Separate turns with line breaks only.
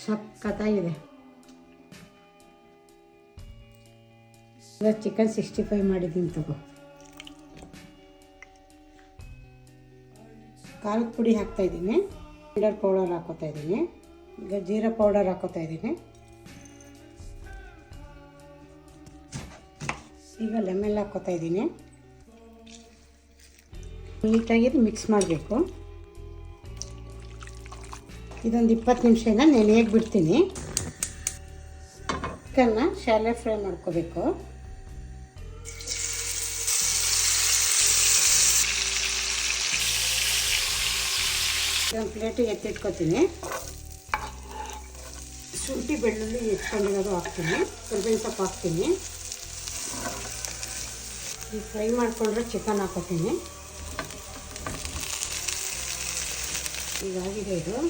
ಸಕ್ಕತ್ತಾಗಿದೆ. ಚಿಕನ್ 65 ಮಾಡಿದ್ದೀನಿ ತಗೋ. ಖಾರದ ಪುಡಿ ಹಾಕ್ತಾಯಿದ್ದೀನಿ, ಜಿಂಜರ್ ಪೌಡರ್ ಹಾಕೋತಾ ಇದ್ದೀನಿ, ಈಗ ಜೀರಾ ಪೌಡರ್ ಹಾಕೋತಾ ಇದ್ದೀನಿ. ಈಗ ಲೆಮನ್ ಹಾಕೋತಾ ಇದ್ದೀನಿ. ನೀಟಾಗಿ ಮಿಕ್ಸ್ ಮಾಡಬೇಕು. ಇದೊಂದು 20 ನಿಮಿಷನ ನೆನೆಯಕ್ಕೆ ಬಿಡ್ತೀನಿ. ಚಿಕನ್ನ ಶಾಲೆ ಫ್ರೈ ಮಾಡ್ಕೋಬೇಕು. ಒಂದು ಪ್ಲೇಟಿಗೆ ಎತ್ತಿಟ್ಕೊತೀನಿ. ಶುಂಠಿ ಬೆಳ್ಳುಳ್ಳಿ ಎತ್ಕೊಂಡಿರೋದು ಹಾಕ್ತೀನಿ, ಕರಿಬೇವಿನ ಸೊಪ್ಪು ಹಾಕ್ತೀನಿ. ಈಗ ಫ್ರೈ ಮಾಡಿಕೊಂಡ್ರೆ ಚಿಕನ್ ಹಾಕೋತೀನಿ. ಈಗಾಗಿದೆ ಇದು.